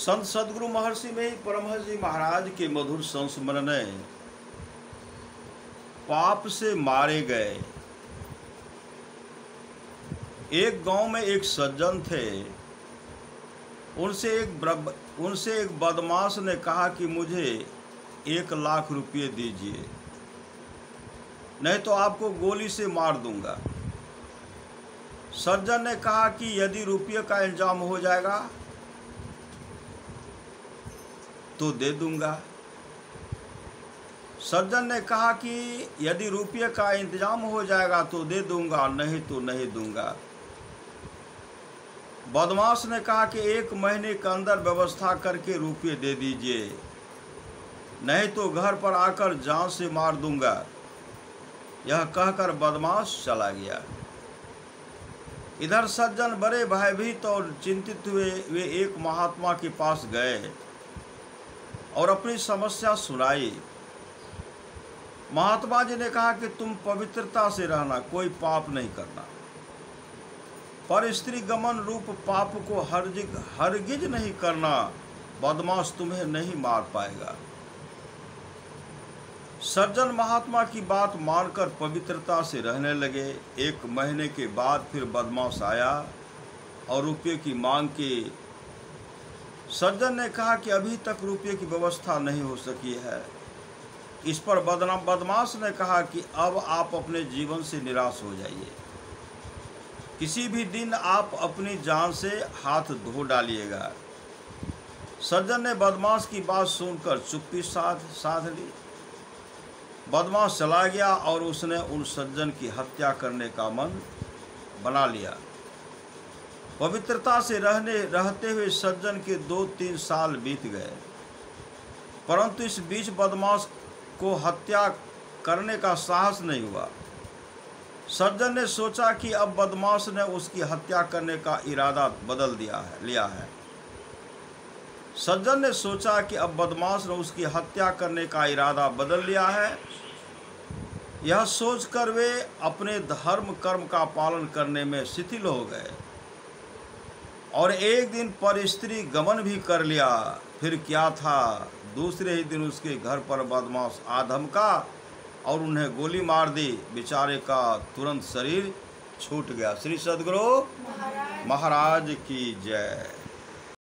संत सदगुरु महर्षि में परमहंस जी महाराज के मधुर संस्मरण पाप से मारे गए। एक गांव में एक सज्जन थे। उनसे एक बदमाश ने कहा कि मुझे 1,00,000 रुपये दीजिए, नहीं तो आपको गोली से मार दूंगा। सज्जन ने कहा कि यदि रुपये का इंतजाम हो जाएगा तो दे दूंगा। सज्जन ने कहा कि यदि रुपये का इंतजाम हो जाएगा तो दे दूंगा, नहीं तो नहीं दूंगा। बदमाश ने कहा कि 1 महीने के अंदर व्यवस्था करके रुपये दे दीजिए, नहीं तो घर पर आकर जान से मार दूंगा। यह कहकर बदमाश चला गया। इधर सज्जन बड़े भयभीत और चिंतित हुए वे एक महात्मा के पास गए और अपनी समस्या सुनाई। महात्मा जी ने कहा कि तुम पवित्रता से रहना, कोई पाप नहीं करना, पर स्त्री गमन रूप पाप को हरगिज नहीं करना, बदमाश तुम्हें नहीं मार पाएगा। सज्जन महात्मा की बात मानकर पवित्रता से रहने लगे। 1 महीने के बाद फिर बदमाश आया और रुपये की मांग की। सज्जन ने कहा कि अभी तक रुपये की व्यवस्था नहीं हो सकी है। इस पर बदमाश ने कहा कि अब आप अपने जीवन से निराश हो जाइए, किसी भी दिन आप अपनी जान से हाथ धो डालिएगा। सज्जन ने बदमाश की बात सुनकर चुप्पी साध ली। बदमाश चला गया और उसने उन सज्जन की हत्या करने का मन बना लिया। पवित्रता से रहते हुए सज्जन के 2-3 साल बीत गए, परंतु इस बीच बदमाश को हत्या करने का साहस नहीं हुआ। सज्जन ने सोचा कि अब बदमाश ने उसकी हत्या करने का इरादा बदल लिया है। सज्जन ने सोचा कि अब बदमाश ने उसकी हत्या करने का इरादा बदल लिया है। यह सोचकर वे अपने धर्म कर्म का पालन करने में शिथिल हो गए और एक दिन पर स्त्री गमन भी कर लिया। फिर क्या था, दूसरे ही दिन उसके घर पर बदमाश आ धमका और उन्हें गोली मार दी। बेचारे का तुरंत शरीर छूट गया। श्री सदगुरु महाराज की जय।